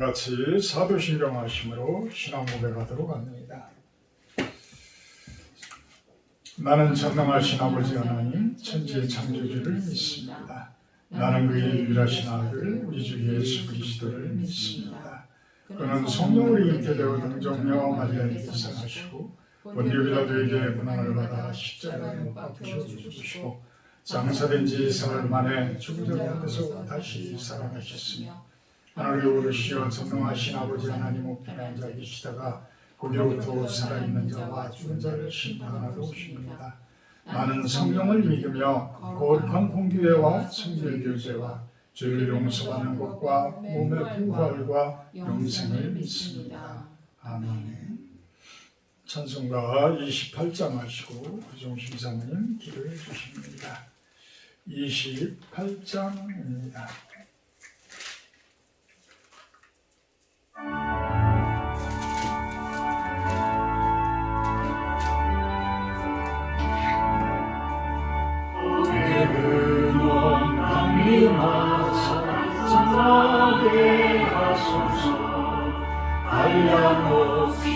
같이 사도신경 하심으로 신앙 고백하도록 합니다. 나는 전능하신 아버지 하나님 천지의 창조주를 믿습니다. 나는 그의 유일하신 아들 우리 주 예수 그리스도를 믿습니다. 그는 성령으로 잉태되어 동정녀 마리아에게 태어나시고 본디오 빌라도에게 고난을 받아 십자가에 못 박혀 죽으시고 장사된 지 사흘 만에 죽은 자 가운데서 다시 살아나셨으며 하늘에 오르시어 전능하신 아버지 하나님 우편에 앉아 계시다가 거기로부터 살아있는 자와 죽은 자를 심판하러 오십니다. 나는 성령을 믿으며 거룩한 공교회와 성결 교제와 죄를 용서받는 것과 몸의 부활과 영생을 믿습니다. 아멘. 찬송가 28장 하시고 구종신 사모님 기도해 주십니다. 28장입니다. 근원 강림하사 전하게 하소서. 한량없이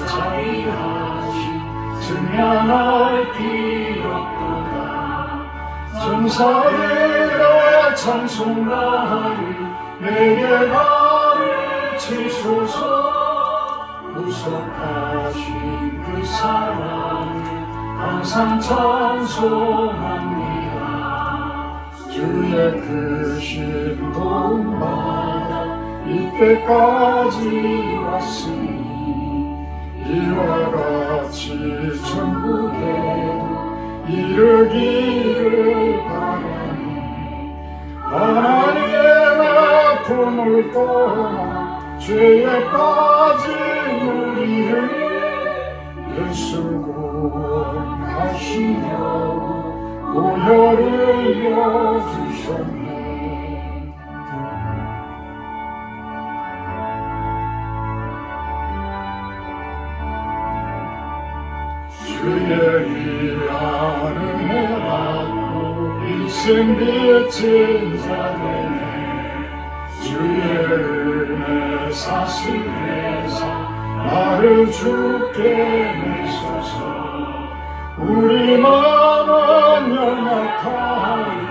자비하시 증량할 필요도다. 전사들아 찬송가를 내게 가르치소서. 구속하신 그 사랑을 항상 찬송합니다. 주의 크신 도움받아 이때까지 왔으니 이와 같이 천국에도 이르기를 바라니 하나님의 아픔을 떠나 죄에 빠진 우리를 예수 구원하시려고 보혈을 이어주셨네. 주의 위하는 애 받고 일생 빚진 자 되네. 주의 은혜 사슬에서 나를 주께 내소서. 우리 마음은 연약하여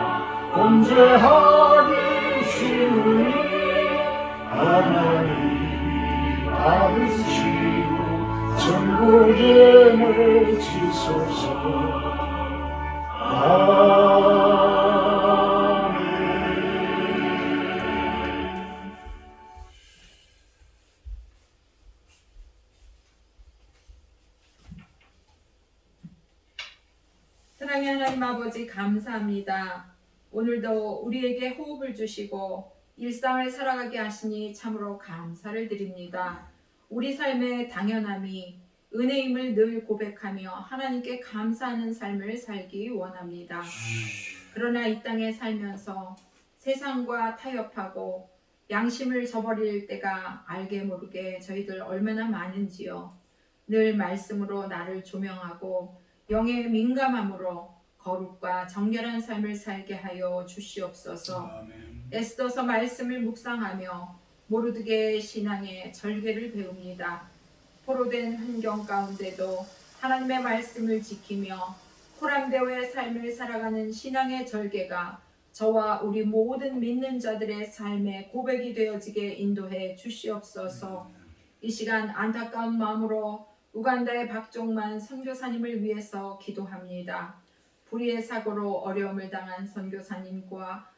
범죄하기 쉬우니 하나님이 받으시고 천국임을 지소서. 아멘. 사랑의 하나님 아버지 감사합니다. 오늘도 우리에게 호흡을 주시고 일상을 살아가게 하시니 참으로 감사를 드립니다. 우리 삶의 당연함이 은혜임을 늘 고백하며 하나님께 감사하는 삶을 살기 원합니다. 그러나 이 땅에 살면서 세상과 타협하고 양심을 저버릴 때가 알게 모르게 저희들 얼마나 많은지요. 늘 말씀으로 나를 조명하고 영의 민감함으로 거룩과 정결한 삶을 살게 하여 주시옵소서. 아멘. 에스더서 말씀을 묵상하며 모르드게의 신앙의 절개를 배웁니다. 포로된 환경 가운데도 하나님의 말씀을 지키며 호람대오의 삶을 살아가는 신앙의 절개가 저와 우리 모든 믿는 자들의 삶의 고백이 되어지게 인도해 주시옵소서. 이 시간 안타까운 마음으로 우간다의 박종만 선교사님을 위해서 기도합니다. 불의의 사고로 어려움을 당한 선교사님과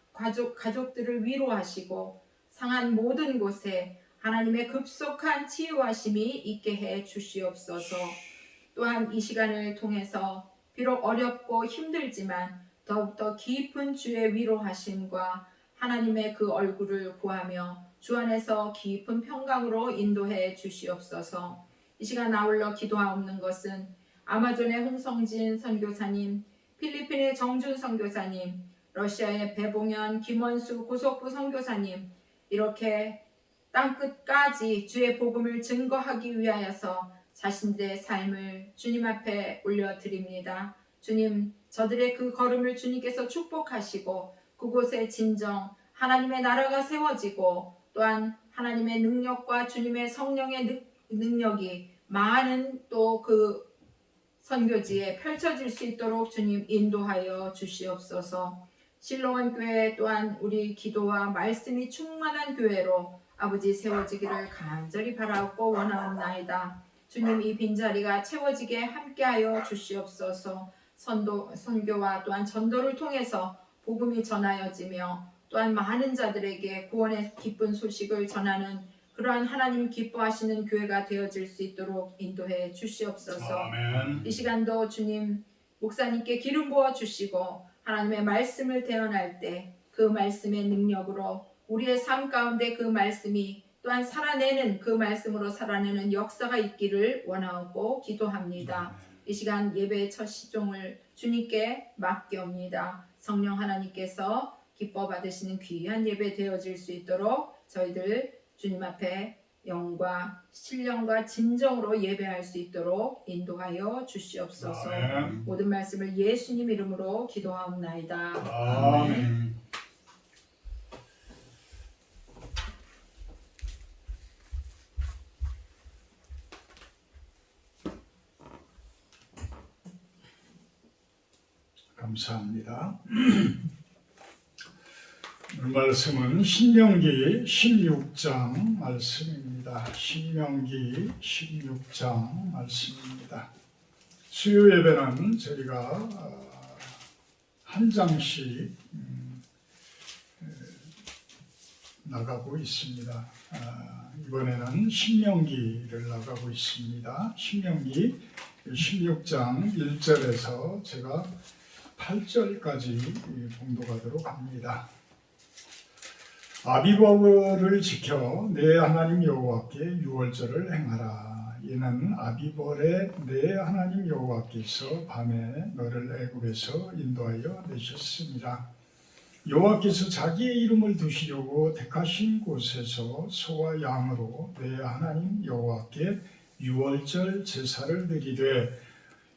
가족들을 위로하시고 상한 모든 곳에 하나님의 급속한 치유하심이 있게 해 주시옵소서. 또한 이 시간을 통해서 비록 어렵고 힘들지만 더욱더 깊은 주의 위로하심과 하나님의 그 얼굴을 구하며 주 안에서 깊은 평강으로 인도해 주시옵소서. 이 시간 아울러 기도하옵는 것은 아마존의 홍성진 선교사님, 필리핀의 정준 선교사님, 러시아의 배봉현, 김원수 고속부 선교사님, 이렇게 땅끝까지 주의 복음을 증거하기 위하여서 자신들의 삶을 주님 앞에 올려드립니다. 주님, 저들의 그 걸음을 주님께서 축복하시고 그곳에 진정 하나님의 나라가 세워지고 또한 하나님의 능력과 주님의 성령의 능력이 많은 또 그 선교지에 펼쳐질 수 있도록 주님 인도하여 주시옵소서. 실로암 교회 또한 우리 기도와 말씀이 충만한 교회로 아버지 세워지기를 간절히 바라고 원하옵나이다. 주님 이 빈자리가 채워지게 함께하여 주시옵소서. 선교와 또한 전도를 통해서 복음이 전하여지며 또한 많은 자들에게 구원의 기쁜 소식을 전하는 그러한 하나님 기뻐하시는 교회가 되어질 수 있도록 인도해 주시옵소서. 아멘. 이 시간도 주님 목사님께 기름 부어 주시고 하나님의 말씀을 대언할 때 그 말씀의 능력으로 우리의 삶 가운데 그 말씀이 또한 살아내는 그 말씀으로 살아내는 역사가 있기를 원하고 기도합니다. 이 시간 예배의 첫 시종을 주님께 맡겨옵니다. 성령 하나님께서 기뻐 받으시는 귀한 예배 되어질 수 있도록 저희들 주님 앞에 영과 신령과 진정으로 예배할 수 있도록 인도하여 주시옵소서. 아멘. 모든 말씀을 예수님 이름으로 기도하옵나이다. 아멘. 감사합니다. 오늘 말씀은 신명기 16장 말씀입니다. 신명기 16장 말씀입니다. 수요 예배는 저희가 한 장씩 나가고 있습니다. 이번에는 신명기를 나가고 있습니다. 신명기 16장 1절에서 제가 8절까지 봉독하도록 합니다. 아비벌을 지켜 내 하나님 여호와께 유월절을 행하라. 이는 아비벌에 내 하나님 여호와께서 밤에 너를 애굽에서 인도하여 내셨습니다. 여호와께서 자기의 이름을 두시려고 택하신 곳에서 소와 양으로 내 하나님 여호와께 유월절 제사를 드리되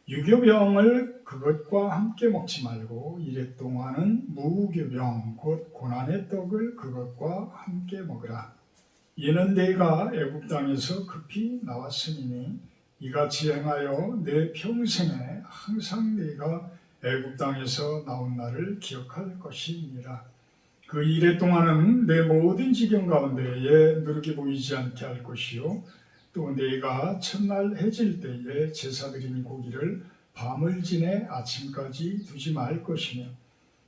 유교병을 그것과 함께 먹지 말고 이래 동안은 무교병 곧 고난의 떡을 그것과 함께 먹으라. 이는 내가 애굽 땅에서 급히 나왔으니 이같이 행하여 내 평생에 항상 내가 애굽 땅에서 나온 날을 기억할 것이니라. 그 이래 동안은 내 모든 지경 가운데에 누룩이 보이지 않게 할 것이요 또 내가 첫날 해질 때에 제사 드린 고기를 밤을 지내 아침까지 두지 말 것이며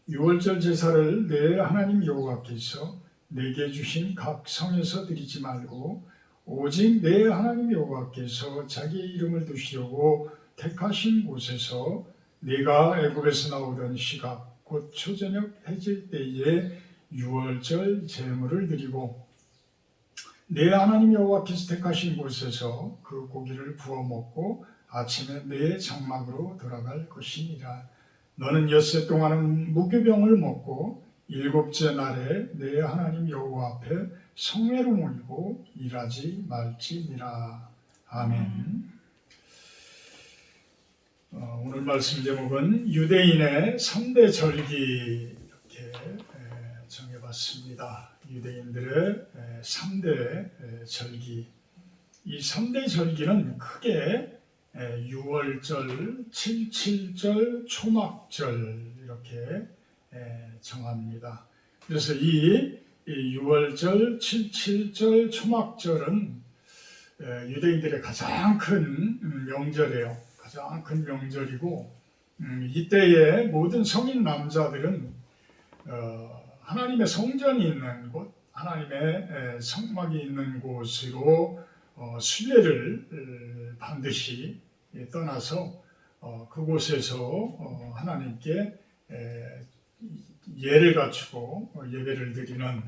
유월절 제사를 내 하나님 여호와께서 내게 주신 각 성에서 드리지 말고 오직 내 하나님 여호와께서 자기의 이름을 두시려고 택하신 곳에서 내가 애굽에서 나오던 시각 곧 초저녁 해질 때에 유월절 제물을 드리고 내 하나님 여호와께서 택하신 곳에서 그 고기를 구워 먹고 아침에 내 장막으로 돌아갈 것이니라. 너는 엿새 동안은 무교병을 먹고 일곱째 날에 내 하나님 여호와 앞에 성회로 모이고 일하지 말지니라. 아멘. 오늘 말씀 제목은 유대인의 3대 절기 이렇게 정해봤습니다. 유대인들의 3대 절기. 이 3대 절기는 크게 유월절, 칠칠절, 초막절 이렇게 정합니다. 그래서 이 유월절, 칠칠절, 초막절은 유대인들의 가장 큰 명절이에요. 가장 큰 명절이고 이때에 모든 성인 남자들은 하나님의 성전이 있는 곳, 하나님의 성막이 있는 곳으로 순례를 반드시 떠나서 그곳에서 하나님께 예를 갖추고 예배를 드리는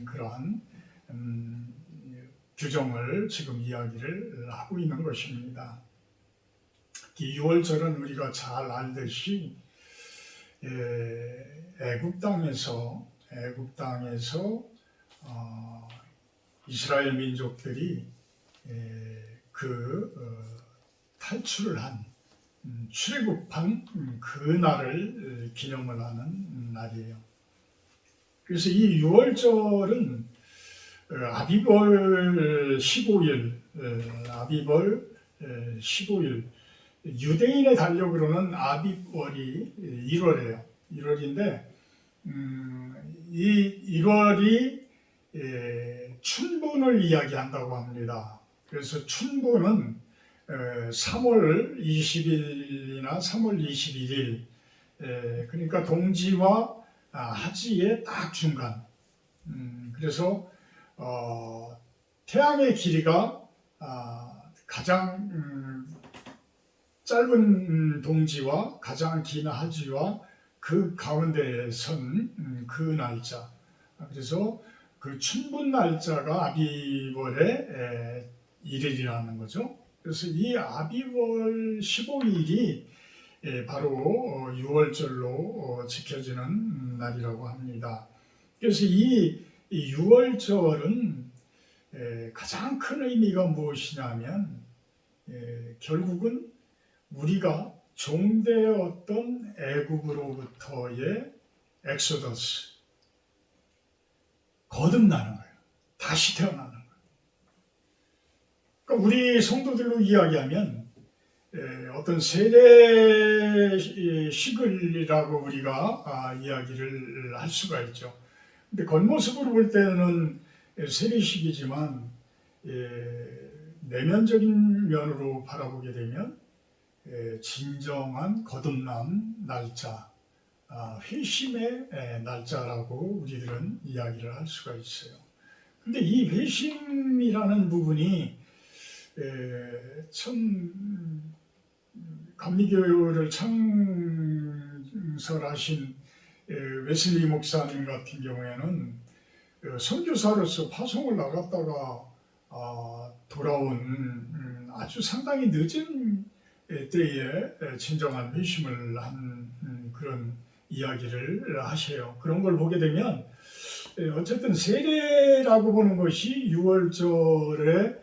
그러한 규정을 지금 이야기를 하고 있는 것입니다. 이 유월절은 우리가 잘 알듯이 애굽 땅에서 이스라엘 민족들이 탈출을 한 출애굽한 그 날을 기념을 하는 날이에요. 그래서 이 유월절은 아비벌 15일, 아비벌 15일, 유대인의 달력으로는 아비벌이 1월이에요. 1월인데 이 1월이 춘분을 이야기한다고 합니다. 그래서 춘분은 3월 20일이나 3월 21일, 그러니까 동지와 하지의 딱 중간. 그래서 태양의 길이가 가장 짧은 동지와 가장 긴 하지와 그 가운데에 선 그 날짜. 그래서 그 춘분 날짜가 아비월의 1일이라는 거죠. 그래서 이 아비월 15일이 바로 6월절로 지켜지는 날이라고 합니다. 그래서 이 6월절은 가장 큰 의미가 무엇이냐면 결국은 우리가 종되었던 애굽으로부터의 엑소더스, 거듭나는 거예요. 다시 태어나는 거예요. 그러니까 우리 성도들로 이야기하면 어떤 세례식을이라고 우리가 이야기를 할 수가 있죠. 근데 겉모습으로 볼 때는 세례식이지만 내면적인 면으로 바라보게 되면 진정한 거듭남 날짜, 회심의 날짜라고 우리들은 이야기를 할 수가 있어요. 근데 이 회심이라는 부분이 참 감리교를 창설하신 웨슬리 목사님 같은 경우에는 선교사로서 파송을 나갔다가 돌아온 아주 상당히 늦은 때에 진정한 회심을 한 그런 이야기를 하셔요. 그런 걸 보게 되면 어쨌든 세례라고 보는 것이 6월절의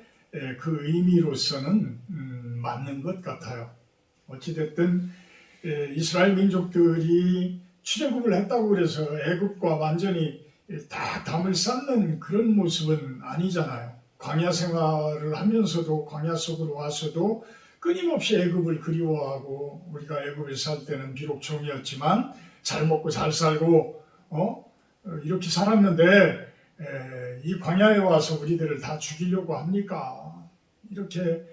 그 의미로서는 맞는 것 같아요. 어찌됐든 이스라엘 민족들이 출애굽을 했다고 그래서 애굽과 완전히 딱 담을 쌓는 그런 모습은 아니잖아요. 광야 생활을 하면서도 광야 속으로 와서도 끊임없이 애굽을 그리워하고, 우리가 애굽에 살 때는 비록 종이었지만 잘 먹고 잘 살고 이렇게 살았는데 이 광야에 와서 우리들을 다 죽이려고 합니까? 이렇게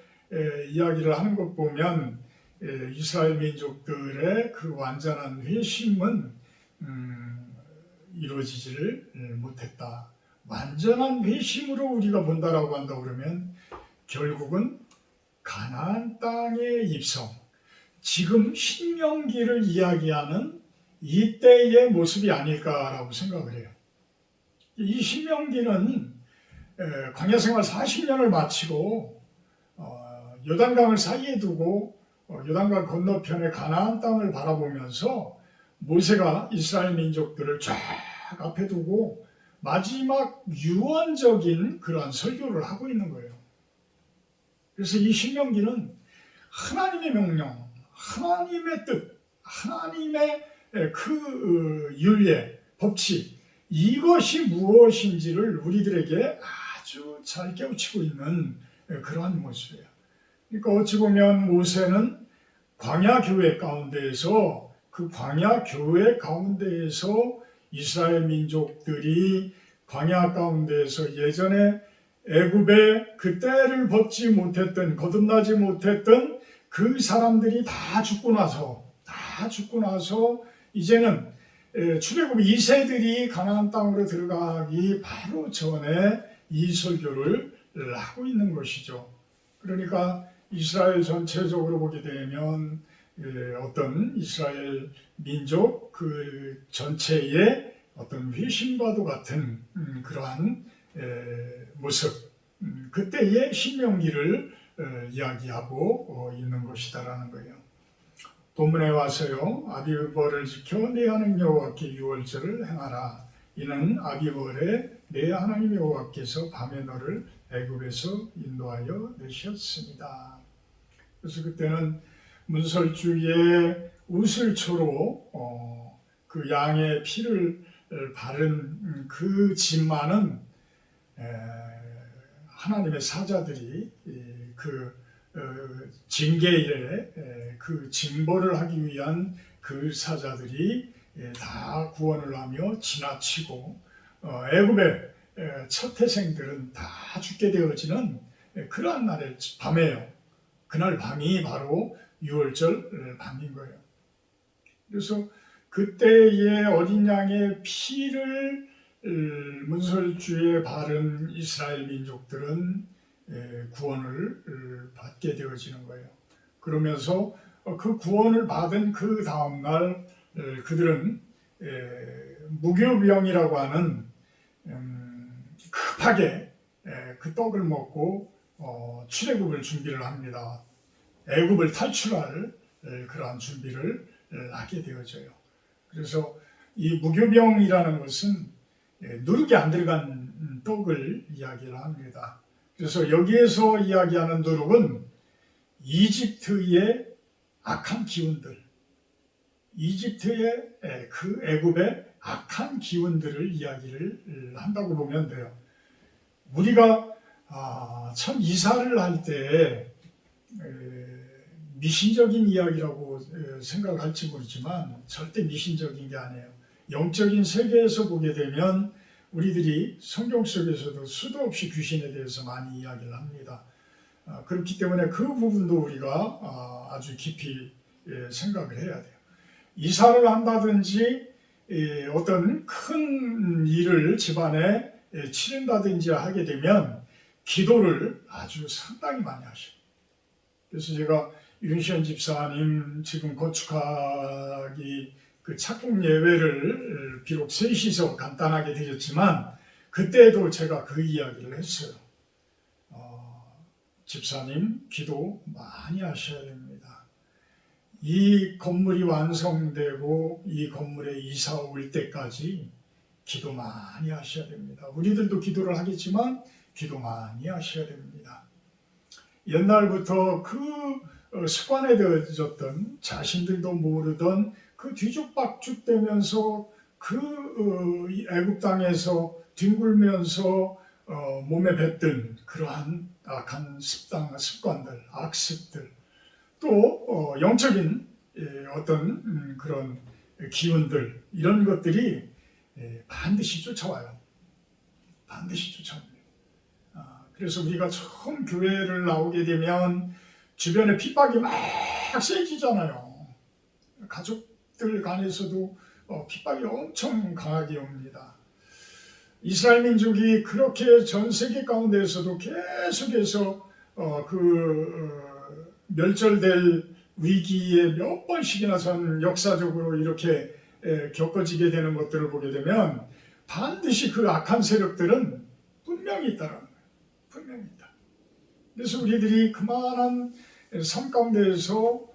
이야기를 하는 것 보면 이스라엘 민족들의 그 완전한 회심은 이루어지지를 못했다. 완전한 회심으로 우리가 본다라고 한다 그러면 결국은 가나안 땅의 입성, 지금 신명기를 이야기하는 이때의 모습이 아닐까라고 생각을 해요. 이 신명기는 광야 생활 40년을 마치고 요단강을 사이에 두고 요단강 건너편의 가나안 땅을 바라보면서 모세가 이스라엘 민족들을 쫙 앞에 두고 마지막 유언적인 그러한 설교를 하고 있는 거예요. 그래서 이 신명기는 하나님의 명령, 하나님의 뜻, 하나님의 그 율례, 법칙, 이것이 무엇인지를 우리들에게 아주 잘 깨우치고 있는 그러한 모습이에요. 그러니까 어찌 보면 모세는 광야 교회 가운데에서, 그 광야 교회 가운데에서 이스라엘 민족들이 광야 가운데에서 예전에 애굽의 그 때를 벗지 못했던, 거듭나지 못했던 그 사람들이 다 죽고 나서 이제는 출애굽 2세들이 가나안 땅으로 들어가기 바로 전에 이 설교를 하고 있는 것이죠. 그러니까 이스라엘 전체적으로 보게 되면 어떤 이스라엘 민족 그 전체의 어떤 회심과도 같은 그러한 모습, 그때의 신명기를 이야기하고 있는 것이다라는 거예요. 본문에 와서요, 아비월을 지켜 내 하나님 여호와께 유월절을 행하라. 이는 아비월에 내 하나님 여호와께서 밤에 너를 애굽에서 인도하여 내셨습니다. 그래서 그때는 문설주에 우슬초로 그 양의 피를 바른 그 진마는 하나님의 사자들이 그 징계일에 그 징벌을 하기 위한 그 사자들이 다 구원을 하며 지나치고 애굽의 첫 태생들은 다 죽게 되어지는 그러한 날의 밤이에요. 그날 밤이 바로 유월절 밤인 거예요. 그래서 그때의 어린 양의 피를 문설주에 바른 이스라엘 민족들은 구원을 받게 되어지는 거예요. 그러면서 그 구원을 받은 그 다음날 그들은 무교병이라고 하는 급하게 그 떡을 먹고 출애굽을 준비를 합니다. 애굽을 탈출할 그러한 준비를 하게 되어져요. 그래서 이 무교병이라는 것은 누룩이 안 들어간 떡을 이야기를 합니다. 그래서 여기에서 이야기하는 누룩은 이집트의 악한 기운들, 이집트의 그 애굽의 악한 기운들을 이야기를 한다고 보면 돼요. 우리가 참 이사를 할 때 미신적인 이야기라고 생각할지 모르지만 절대 미신적인 게 아니에요. 영적인 세계에서 보게 되면 우리들이 성경 속에서도 수도 없이 귀신에 대해서 많이 이야기를 합니다. 그렇기 때문에 그 부분도 우리가 아주 깊이 생각을 해야 돼요. 이사를 한다든지 어떤 큰 일을 집안에 치른다든지 하게 되면 기도를 아주 상당히 많이 하셔요. 그래서 제가 윤시현 집사님 지금 건축하기 그 착공 예배를 비록 셋이서 간단하게 드렸지만 그때도 제가 그 이야기를 했어요. 집사님 기도 많이 하셔야 됩니다. 이 건물이 완성되고 이 건물에 이사 올 때까지 기도 많이 하셔야 됩니다. 우리들도 기도를 하겠지만 기도 많이 하셔야 됩니다. 옛날부터 그 습관에 들어졌던 자신들도 모르던 그 뒤죽박죽되면서 그 애굽 땅에서 뒹굴면서 몸에 뱉던 그러한 악한 습관들, 악습들, 또 영적인 어떤 그런 기운들 이런 것들이 반드시 쫓아와요. 반드시 쫓아옵니다. 그래서 우리가 처음 교회를 나오게 되면 주변에 핍박이 막 세지잖아요. 가족들 간에서도 핍박이 엄청 강하게 옵니다. 이스라엘 민족이 그렇게 전 세계 가운데에서도 계속해서 멸절될 위기에 몇 번씩이나 전 역사적으로 이렇게 겪어지게 되는 것들을 보게 되면 반드시 그 악한 세력들은 분명히 있다라는 거예요. 분명히 있다. 그래서 우리들이 그만한 삶 가운데에서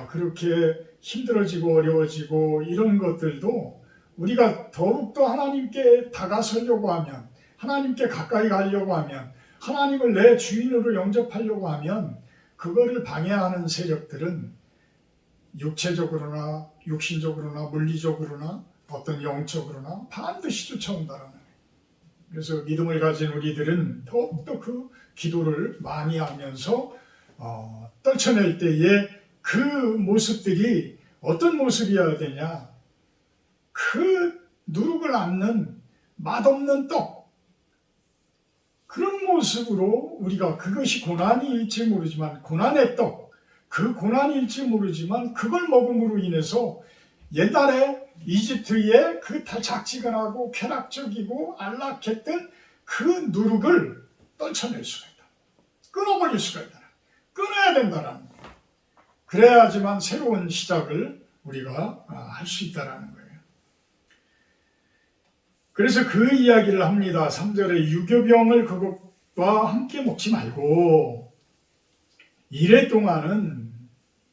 그렇게 힘들어지고 어려워지고 이런 것들도 우리가 더욱더 하나님께 다가서려고 하면, 하나님께 가까이 가려고 하면, 하나님을 내 주인으로 영접하려고 하면 그거를 방해하는 세력들은 육체적으로나 육신적으로나 물리적으로나 어떤 영적으로나 반드시 쫓아온다는 거예요. 그래서 믿음을 가진 우리들은 더욱더 그 기도를 많이 하면서 떨쳐낼 때에 그 모습들이 어떤 모습이어야 되냐, 그 누룩을 앓는 맛없는 떡, 그런 모습으로 우리가 그것이 고난일지 모르지만 고난의 떡, 그 고난일지 모르지만 그걸 먹음으로 인해서 옛날에 이집트의 그 달짝지근하고 쾌락적이고 안락했던 그 누룩을 떨쳐낼 수가 있다. 끊어버릴 수가 있다. 끊어야 된다라는 거예요. 그래야지만 새로운 시작을 우리가 할 수 있다라는 거예요. 그래서 그 이야기를 합니다. 3절에 유교병을 그것과 함께 먹지 말고 이래 동안은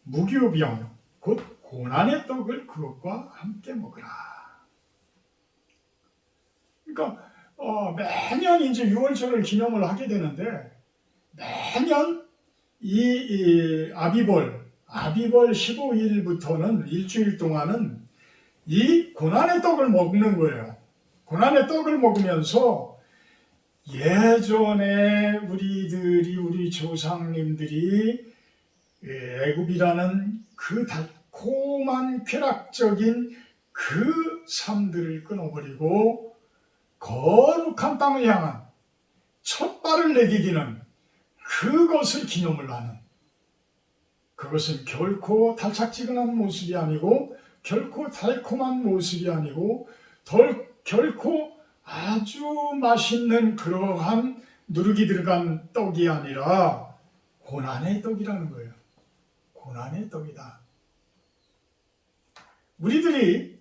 무교병 곧 고난의 떡을 그것과 함께 먹으라. 그러니까 매년 이제 유월절을 기념을 하게 되는데 매년 이 아비벌 15일부터는 일주일 동안은 이 고난의 떡을 먹는 거예요. 고난의 떡을 먹으면서 예전에 우리 조상님들이 애굽이라는 그 달콤한 쾌락적인 그 삶들을 끊어버리고 거룩한 땅을 향한 첫 발을 내디디는 그것을 기념을 하는, 그것은 결코 달짝지근한 모습이 아니고 결코 달콤한 모습이 아니고 결코 아주 맛있는 그러한 누룩이 들어간 떡이 아니라 고난의 떡이라는 거예요. 고난의 떡이다. 우리들이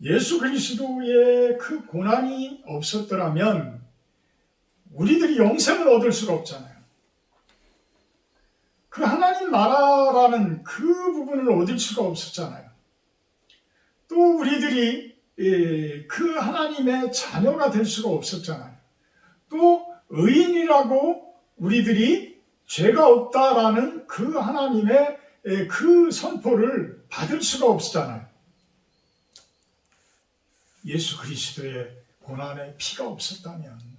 예수 그리스도의 그 고난이 없었더라면 우리들이 영생을 얻을 수가 없잖아요. 그 하나님 나라라는 그 부분을 얻을 수가 없었잖아요. 또 우리들이 그 하나님의 자녀가 될 수가 없었잖아요. 또 의인이라고 우리들이 죄가 없다라는 그 하나님의 그 선포를 받을 수가 없었잖아요. 예수 그리스도의 고난의 피가 없었다면,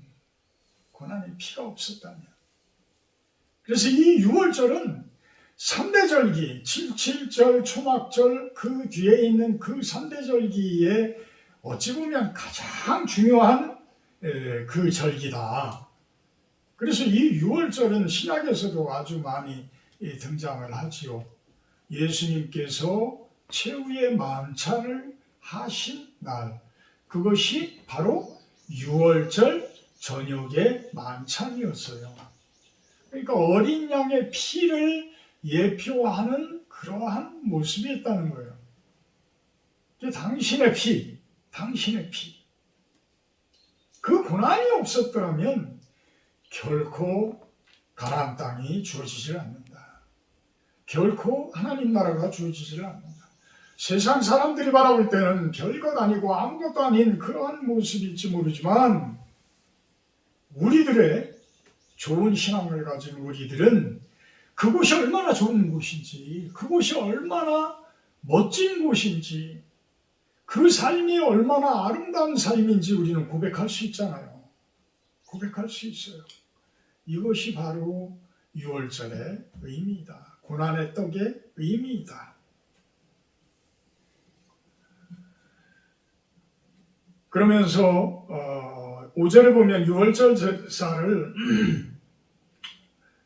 그래서 이 6월절은 3대 절기, 77절, 초막절, 그 뒤에 있는 그 3대 절기에 어찌 보면 가장 중요한 그 절기다. 그래서 이 6월절은 신약에서도 아주 많이 등장을 하지요. 예수님께서 최후의 만찬을 하신 날, 그것이 바로 6월절 저녁의 만찬이었어요. 그러니까 어린 양의 피를 예표하는 그러한 모습이었다는 거예요. 당신의 피. 그 고난이 없었더라면 결코 가나안 땅이 주어지질 않는다. 결코 하나님 나라가 주어지질 않는다. 세상 사람들이 바라볼 때는 별것 아니고 아무것도 아닌 그러한 모습일지 모르지만 우리들의 좋은 신앙을 가진 우리들은 그곳이 얼마나 좋은 곳인지, 그곳이 얼마나 멋진 곳인지, 그 삶이 얼마나 아름다운 삶인지 우리는 고백할 수 있잖아요. 고백할 수 있어요. 이것이 바로 6월절의 의미이다. 고난의 떡의 의미이다. 그러면서 5절에 보면 6월절 제사를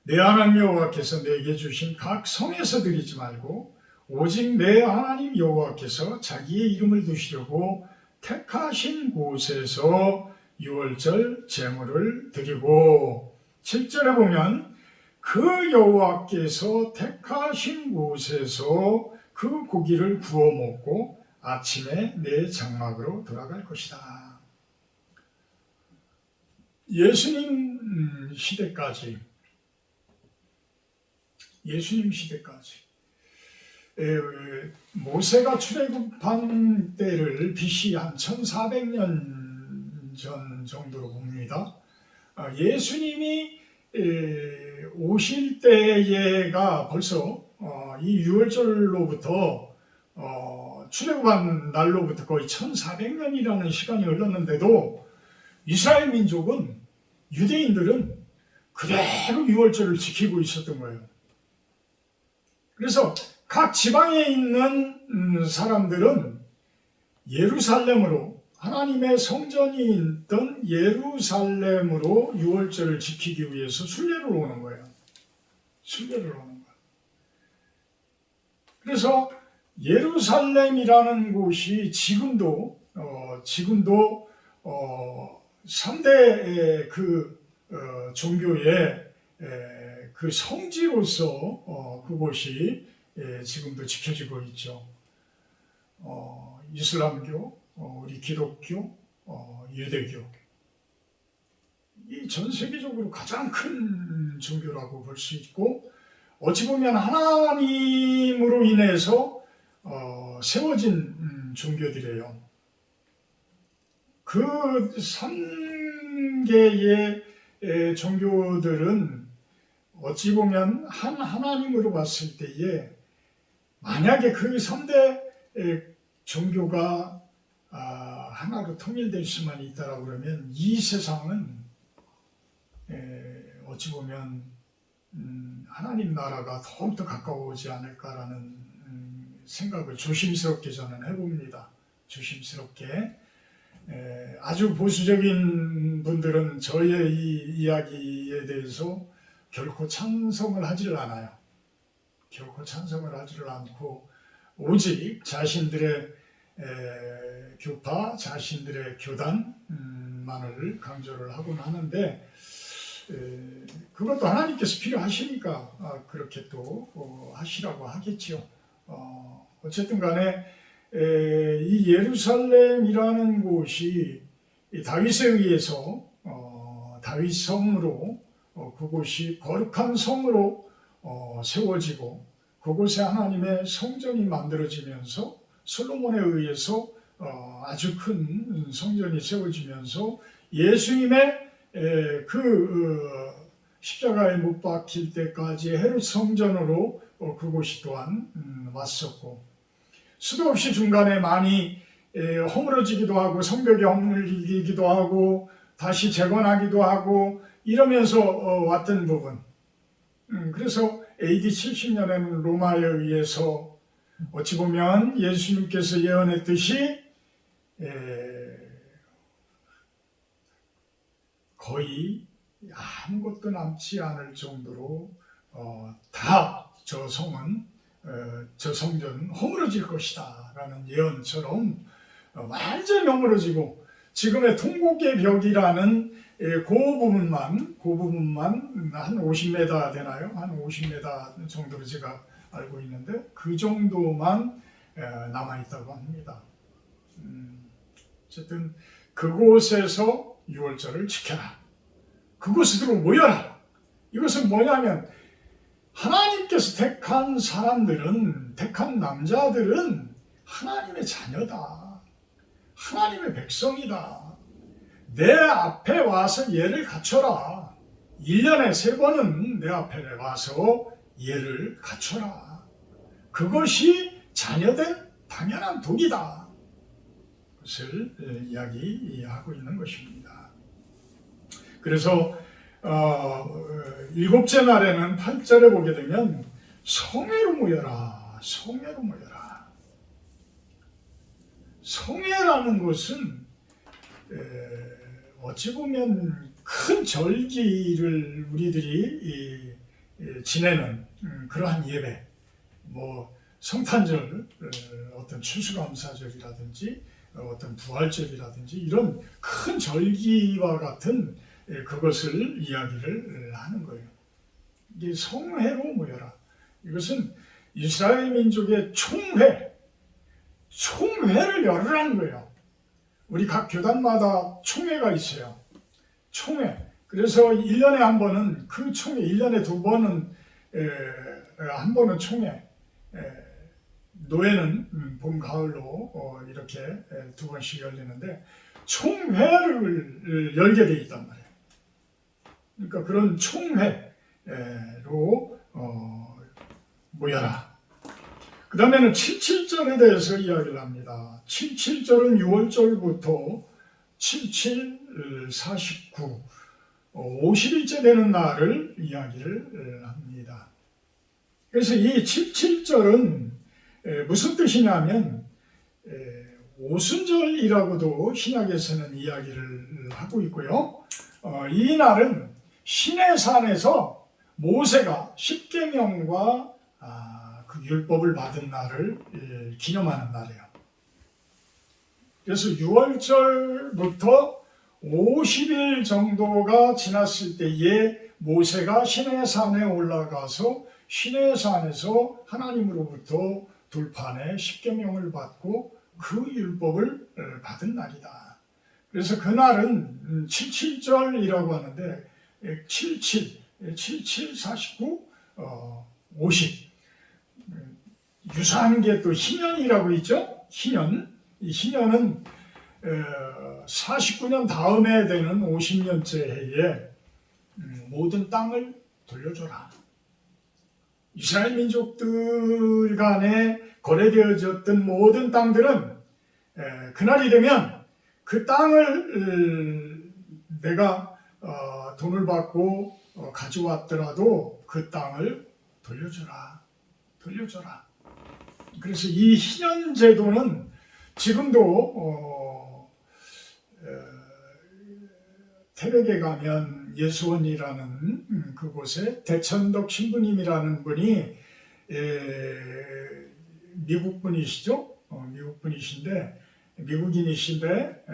내 하나님 여호와께서 내게 주신 각 성에서 드리지 말고 오직 내 하나님 여호와께서 자기의 이름을 두시려고 택하신 곳에서 6월절 제물을 드리고, 7절에 보면 그 여호와께서 택하신 곳에서 그 고기를 구워 먹고 아침에 내 장막으로 돌아갈 것이다. 예수님 시대까지 모세가 출애굽한 때를 BC 한 1400년 전 정도로 봅니다. 예수님이 오실 때가 벌써 이 6월절로부터 출애굽한 날로부터 거의 1400년이라는 시간이 흘렀는데도 이스라엘 민족은, 유대인들은 그대로 6월절을 지키고 있었던 거예요. 그래서 각 지방에 있는 사람들은 예루살렘으로, 하나님의 성전이 있던 예루살렘으로 6월절을 지키기 위해서 순례를 오는 거예요. 그래서 예루살렘이라는 곳이 지금도 3대 종교의 그 성지로서 그곳이 지금도 지켜지고 있죠. 이슬람교, 우리 기독교, 유대교, 이 전 세계적으로 가장 큰 종교라고 볼 수 있고, 어찌 보면 하나님으로 인해서 세워진 종교들이에요. 그 3개의 종교들은 어찌 보면 한 하나님으로 봤을 때에, 만약에 그 3대 종교가 하나로 통일될 수만 있다라고 그러면 이 세상은 어찌 보면 하나님 나라가 더욱더 가까워오지 않을까라는 생각을 조심스럽게 저는 해봅니다. 조심스럽게. 아주 보수적인 분들은 저의 이 이야기에 대해서 결코 찬성을 하지를 않아요. 결코 찬성을 하지를 않고 오직 자신들의 교파, 자신들의 교단만을 강조를 하곤 하는데 그것도 하나님께서 필요하시니까 그렇게 또 하시라고 하겠죠. 어쨌든 간에 이 예루살렘이라는 곳이 다윗에 의해서 다윗 성으로 그곳이 거룩한 성으로 세워지고 그곳에 하나님의 성전이 만들어지면서 솔로몬에 의해서 아주 큰 성전이 세워지면서 예수님의 십자가에 못 박힐 때까지 헤롯 성전으로 그곳이 또한 왔었고 수도 없이 중간에 많이 허물어지기도 하고 성벽이 허물리기도 하고 다시 재건하기도 하고 이러면서 왔던 부분. 그래서 AD 70년에는 로마에 의해서 어찌 보면 예수님께서 예언했듯이 거의 아무것도 남지 않을 정도로 다 저 성은 저 성전은 허물어질 것이다 라는 예언처럼 완전히 허물어지고 지금의 통곡의 벽이라는 그 부분만 한 50m 되나요? 한 50m 정도로 제가 알고 있는데 그 정도만 남아있다고 합니다. 어쨌든 그곳에서 유월절을 지켜라. 그곳으로 모여라. 이것은 뭐냐면 하나님께서 택한 사람들은, 택한 남자들은 하나님의 자녀다. 하나님의 백성이다. 내 앞에 와서 예를 갖춰라. 1년에 3번은 내 앞에 와서 예를 갖춰라. 그것이 자녀된 당연한 도리다. 그것을 이야기하고 있는 것입니다. 그래서 7째 날에는 8절에 보게 되면 성회로 모여라. 성회로 모여라. 성회라는 것은 어찌 보면 큰 절기를 우리들이 지내는 그러한 예배, 뭐 성탄절, 어떤 추수감사절이라든지 어떤 부활절이라든지 이런 큰 절기와 같은 그것을 이야기를 하는 거예요. 이게 성회로 모여라. 이것은 이스라엘 민족의 총회를 열으라는 거예요. 우리 각 교단마다 총회가 있어요. 총회. 그래서 1년에 한 번은 그 총회, 1년에 2번은 한 번은 총회. 노예는 봄, 가을로 이렇게 2번씩 열리는데 총회를 열게 돼 있단 말이에요. 그러니까 그런 총회로 모여라. 그 다음에는 77절에 대해서 이야기를 합니다. 77절은 6월절부터 77, 49, 50일째 되는 날을 이야기를 합니다. 그래서 이 77절은 무슨 뜻이냐면 오순절이라고도 신약에서는 이야기를 하고 있고요. 이 날은 시내산에서 모세가 십계명과 그 율법을 받은 날을 기념하는 날이에요. 그래서 6월절부터 50일 정도가 지났을 때에 모세가 시내산에 올라가서 시내산에서 하나님으로부터 돌판에 십계명을 받고 그 율법을 받은 날이다. 그래서 그날은 77절이라고 하는데 77, 49, 50 유사한 게 또 희년이라고 있죠. 희년. 이 희년은 49년 다음에 되는 50년째 해에 모든 땅을 돌려줘라. 이스라엘 민족들 간에 거래되어졌던 모든 땅들은 그날이 되면 그 땅을 내가 돈을 받고 가져왔더라도 그 땅을 돌려줘라. 그래서 이 희년 제도는 지금도 태백에 가면 예수원이라는 그곳에 대천덕 신부님이라는 분이 미국 분이시죠? 미국 분이신데 미국인이신데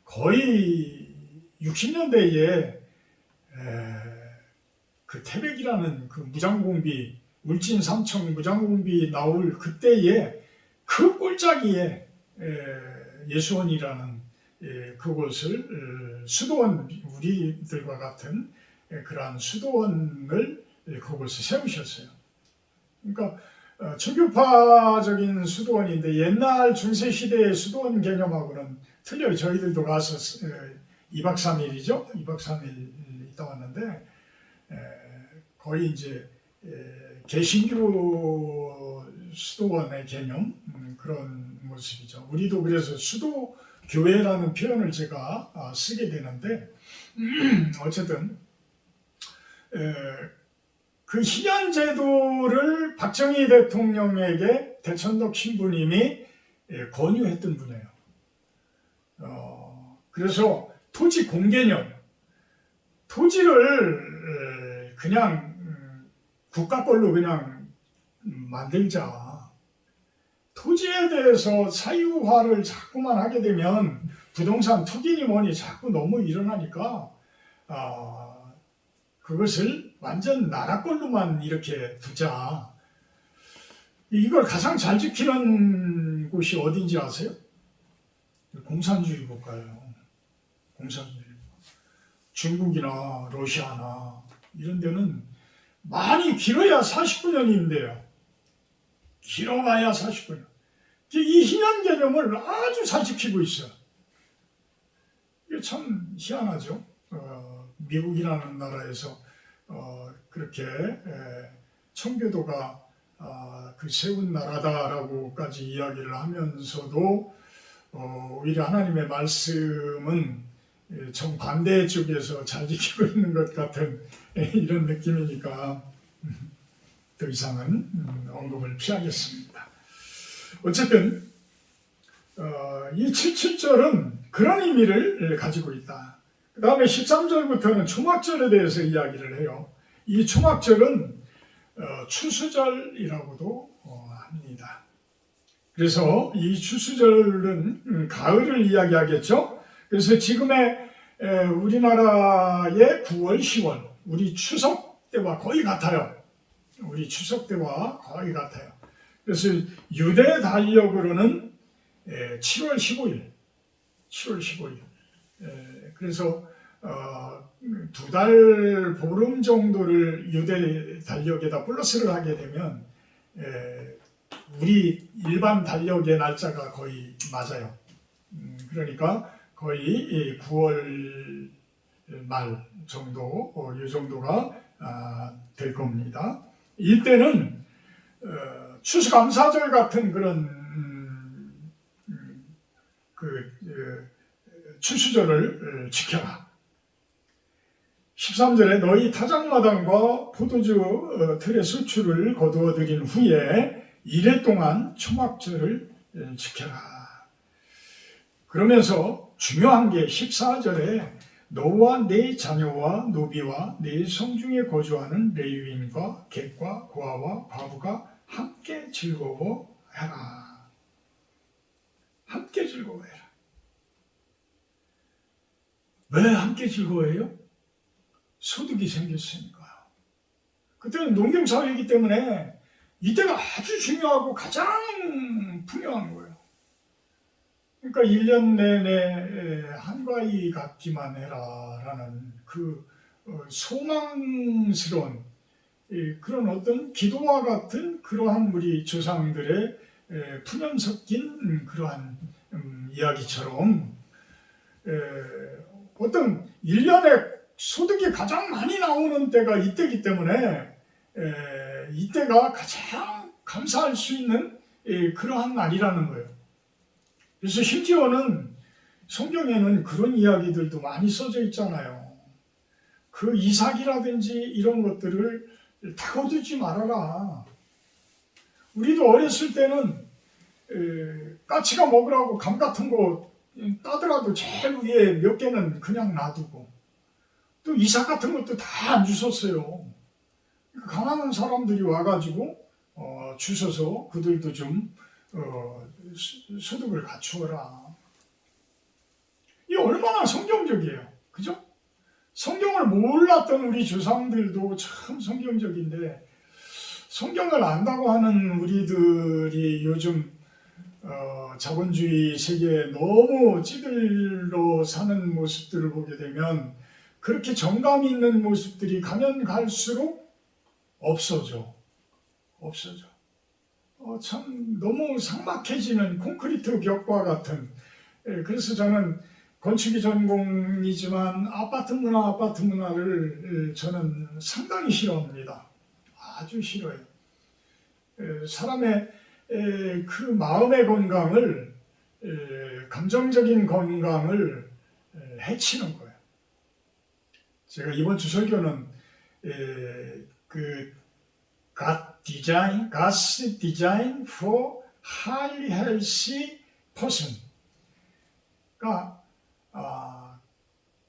거의 60년대에 그 태백이라는 그 무장공비 울진 삼청 무장공비 나올 그때에 그 꼴짜기에 예수원이라는 그곳을 수도원 우리들과 같은 그러한 수도원을 그곳에 세우셨어요. 그러니까 초교파적인 수도원인데 옛날 중세시대의 수도원 개념하고는 틀려요. 저희들도 가서 2박 3일이죠. 2박 3일 있다 왔는데 거의 이제 개신교 수도원의 개념 그런 모습이죠. 우리도 그래서 수도 교회라는 표현을 제가 쓰게 되는데 어쨌든 그 희년 제도를 박정희 대통령에게 대천덕 신부님이 권유했던 분이에요. 그래서 토지 공개념, 토지를 그냥 국가 걸로 그냥 만들자. 토지에 대해서 사유화를 자꾸만 하게 되면 부동산 투기니 뭐니 자꾸 너무 일어나니까 그것을 완전 나라 걸로만 이렇게 두자. 이걸 가장 잘 지키는 곳이 어딘지 아세요? 공산주의 국가예요. 공산주의. 중국이나 러시아나 이런 데는 많이 길어야 49년인데요. 길어봐야 49년. 이 희년 개념을 아주 잘 지키고 있어요. 이게 참 희한하죠. 미국이라는 나라에서 그렇게 청교도가 그 세운 나라다라고까지 이야기를 하면서도 오히려 하나님의 말씀은 정반대 쪽에서 잘 지키고 있는 것 같은 이런 느낌이니까 더 이상은 언급을 피하겠습니다. 어쨌든 이 77절은 그런 의미를 가지고 있다. 그 다음에 13절부터는 초막절에 대해서 이야기를 해요. 이 초막절은 추수절이라고도 합니다. 그래서 이 추수절은 가을을 이야기하겠죠. 그래서 지금의 우리나라의 9월, 10월, 우리 추석 때와 거의 같아요. 그래서 유대 달력으로는 7월 15일. 그래서 두 달 보름 정도를 유대 달력에다 플러스를 하게 되면 우리 일반 달력의 날짜가 거의 맞아요. 그러니까 거의 9월 말 정도, 이 정도가 될 겁니다. 이때는 추수감사절 같은 그런 추수절을 지켜라. 13절에 너희 타작마당과 포도주 틀의 수출을 거두어 들인 후에 이래 동안 초막절을 지켜라. 그러면서 중요한 게 14절에 너와 네 자녀와 노비와 네 성중에 거주하는 레위인과 객과 고아와 과부가 함께 즐거워해라. 함께 즐거워해라. 왜 함께 즐거워해요? 소득이 생겼으니까요. 그때는 농경사회이기 때문에 이때가 아주 중요하고 가장 풍요한 거예요. 그러니까 1년 내내 한가위 갖기만 해라라는 그 소망스러운 그런 어떤 기도와 같은 그러한 우리 조상들의 푸념 섞인 그러한 이야기처럼 어떤 1년에 소득이 가장 많이 나오는 때가 이때이기 때문에 이때가 가장 감사할 수 있는 그러한 날이라는 거예요. 그래서 심지어는 성경에는 그런 이야기들도 많이 써져 있잖아요. 그 이삭이라든지 이런 것들을 다 거두지 말아라. 우리도 어렸을 때는 까치가 먹으라고 감 같은 거 따더라도 제일 위에 몇 개는 그냥 놔두고, 또 이삭 같은 것도 다 안 주웠어요. 가난한 사람들이 와가지고 주셔서 그들도 좀 소득을 갖추어라. 이 얼마나 성경적이에요, 그죠? 성경을 몰랐던 우리 조상들도 참 성경적인데, 성경을 안다고 하는 우리들이 요즘 자본주의 세계에 너무 찌들러 사는 모습들을 보게 되면 그렇게 정감 있는 모습들이 가면 갈수록 없어져. 참 너무 삭막해지는 콘크리트 벽과 같은. 그래서 저는 건축이 전공이지만 아파트 문화를 저는 상당히 싫어합니다. 아주 싫어요. 사람의 그 마음의 건강을, 감정적인 건강을 해치는 거예요. 제가 이번 주 설교는 그 God's Design for Highly Healthy Person. 그러니까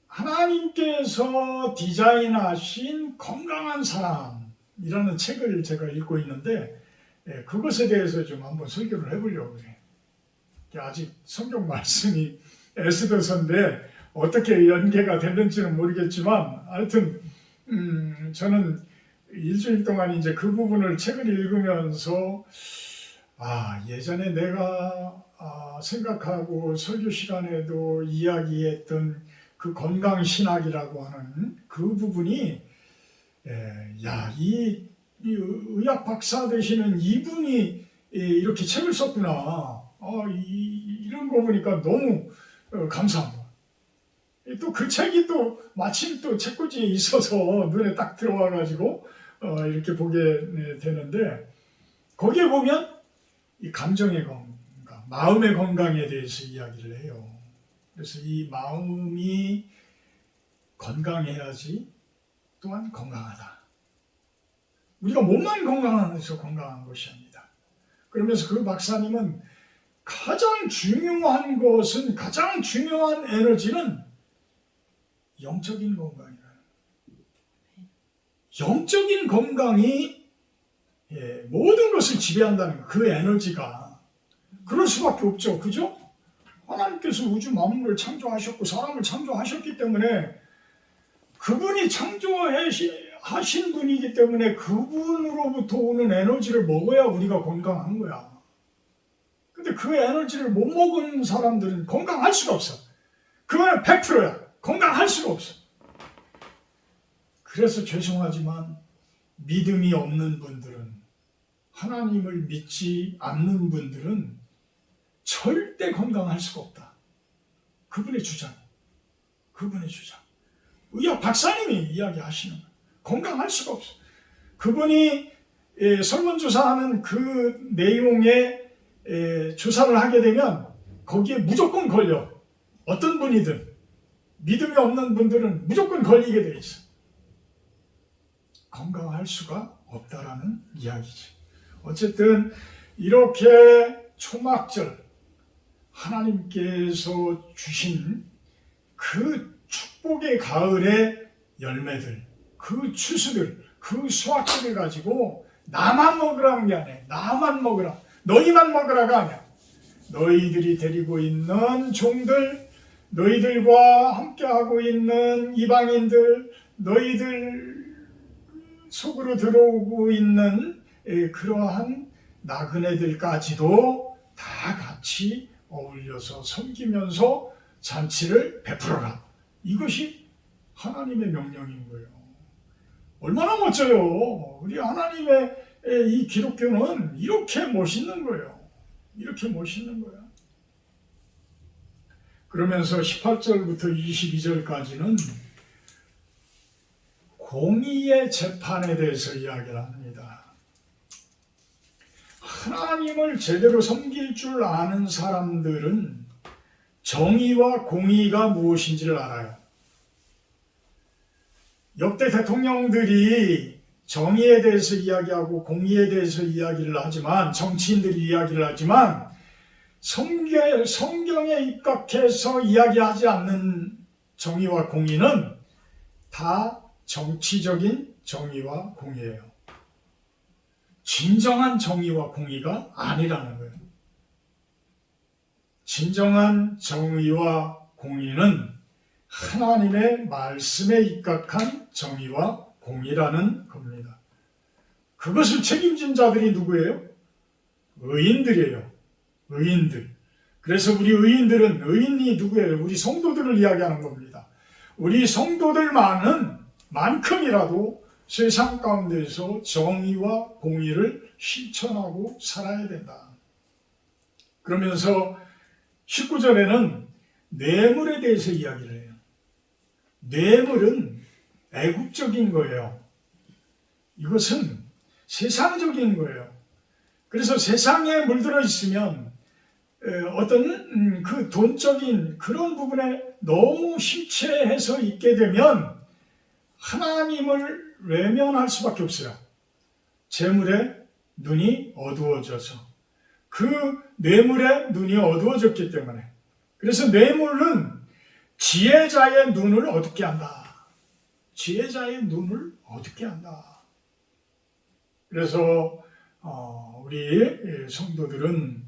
하나님께서 디자인하신 건강한 사람이라는 책을 제가 읽고 있는데, 그것에 대해서 좀 한번 설교를 해보려고 해요. 아직 성경 말씀이 에스더서인데 어떻게 연계가 됐는지는 모르겠지만, 하여튼 저는 일주일 동안 이제 그 부분을 책을 읽으면서 예전에 내가 생각하고 설교 시간에도 이야기했던 그 건강신학이라고 하는 그 부분이, 이 의학 박사 되시는 이분이 이렇게 책을 썼구나. 이런 거 보니까 너무 감사합니다. 또 그 책이 또 마침 또 책꽂이에 있어서 눈에 딱 들어와가지고 이렇게 보게 되는데, 거기에 보면 이 감정의 건강, 마음의 건강에 대해서 이야기를 해요. 그래서 이 마음이 건강해야지 또한 건강하다. 우리가 몸만 건강해서 건강한 것이 아니다. 그러면서 그 박사님은 가장 중요한 에너지는 영적인 건강이다. 영적인 건강이 모든 것을 지배한다는 그 에너지가 그럴 수밖에 없죠. 그죠? 하나님께서 우주 만물을 창조하셨고 사람을 창조하셨기 때문에, 그분이 창조하신 분이기 때문에 그분으로부터 오는 에너지를 먹어야 우리가 건강한 거야. 근데 그 에너지를 못 먹은 사람들은 건강할 수가 없어. 그거는 100%야. 건강할 수가 없어. 그래서 죄송하지만 믿음이 없는 분들은, 하나님을 믿지 않는 분들은 절대 건강할 수가 없다. 그분의 주장. 의학 박사님이 이야기하시는 거예요. 건강할 수가 없어. 그분이 설문조사하는 그 내용에 조사를 하게 되면 거기에 무조건 걸려. 어떤 분이든 믿음이 없는 분들은 무조건 걸리게 돼 있어. 건강할 수가 없다라는 이야기지. 어쨌든 이렇게 초막절, 하나님께서 주신 그 축복의 가을의 열매들, 그 추수들, 그 수확들을 가지고 나만 먹으라는 게 아니야. 나만 먹으라. 너희만 먹으라가 아니야. 너희들이 데리고 있는 종들, 너희들과 함께하고 있는 이방인들, 너희들 속으로 들어오고 있는 그러한 나그네들까지도 다 같이 어울려서 섬기면서 잔치를 베풀어라. 이것이 하나님의 명령인 거예요. 얼마나 멋져요. 우리 하나님의 이 기독교는 이렇게 멋있는 거예요. 이렇게 멋있는 거야. 그러면서 18절부터 22절까지는 공의의 재판에 대해서 이야기를 합니다. 하나님을 제대로 섬길 줄 아는 사람들은 정의와 공의가 무엇인지를 알아요. 역대 대통령들이 정의에 대해서 이야기하고 공의에 대해서 이야기를 하지만, 정치인들이 이야기를 하지만 성경에 입각해서 이야기하지 않는 정의와 공의는 다 정치적인 정의와 공의예요. 진정한 정의와 공의가 아니라는 거예요. 진정한 정의와 공의는 하나님의 말씀에 입각한 정의와 공의라는 겁니다. 그것을 책임진 자들이 누구예요? 의인들이에요. 의인들. 그래서 우리 의인들은, 의인이 누구예요? 우리 성도들을 이야기하는 겁니다. 우리 성도들만큼이라도 세상 가운데서 정의와 공의를 실천하고 살아야 된다. 그러면서 19절에는 뇌물에 대해서 이야기를 해요. 뇌물은 애국적인 거예요. 이것은 세상적인 거예요. 그래서 세상에 물들어 있으면 어떤 그 돈적인 그런 부분에 너무 심취해서 있게 되면 하나님을 외면할 수밖에 없어요. 재물에 눈이 어두워져서, 그 뇌물에 눈이 어두워졌기 때문에. 그래서 뇌물은 지혜자의 눈을 어둡게 한다. 지혜자의 눈을 어둡게 한다. 그래서 우리 성도들은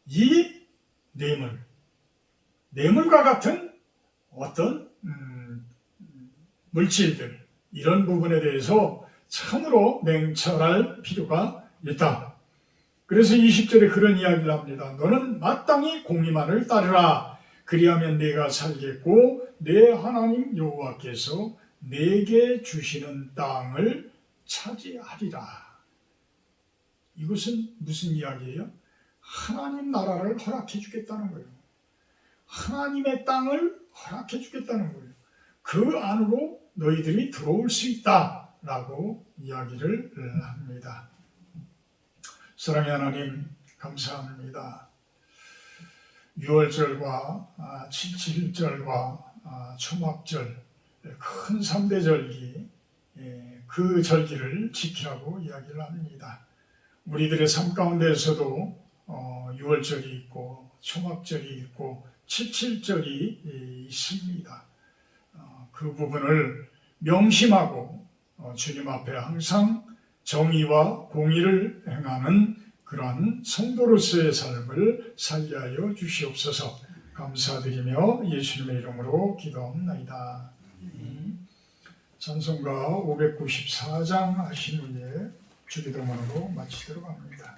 이 뇌물과 같은 어떤 물질들, 이런 부분에 대해서 참으로 냉철할 필요가 있다. 그래서 20절에 그런 이야기를 합니다. 너는 마땅히 공의만을 따르라. 그리하면 내가 살겠고 내 하나님 여호와께서 내게 주시는 땅을 차지하리라. 이것은 무슨 이야기예요? 하나님 나라를 허락해 주겠다는 거예요. 하나님의 땅을 허락해 주겠다는 거예요. 그 안으로 너희들이 들어올 수 있다라고 이야기를 합니다. 사랑의 하나님, 감사합니다. 6월절과 77절과 초막절, 큰 3대 절기, 그 절기를 지키라고 이야기를 합니다. 우리들의 삶 가운데에서도 6월절이 있고 초막절이 있고 77절이 있습니다. 그 부분을 명심하고 주님 앞에 항상 정의와 공의를 행하는 그러한 성도로서의 삶을 살게 하여 주시옵소서. 감사드리며 예수님의 이름으로 기도합나이다. 찬송가 594장 하신 후에 주기도문으로 마치도록 합니다.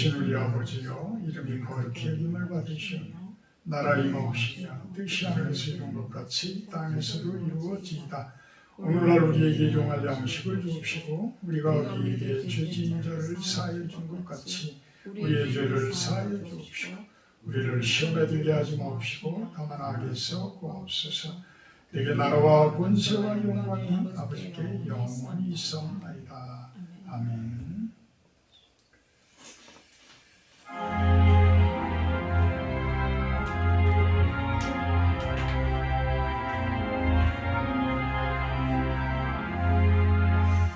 되신 우리 아버지여, 이름이 거룩히 여김을 받으시오며 나라 임하옵시며 뜻이 하늘에서 이룬 것 같이 땅에서도 이루어지이다. 오늘날 우리에게 일용할 양식을 주옵시고 우리가 우리에게 죄 지은 자를 사하여 준 것 같이 우리의 죄를 사하여 주옵시고 우리를 시험에 들게 하지 마옵시고 다만 악에서 구하옵소서. 내게 나라와 권세와 영광이 아버지께 영원히 있사옵나이다. 아멘.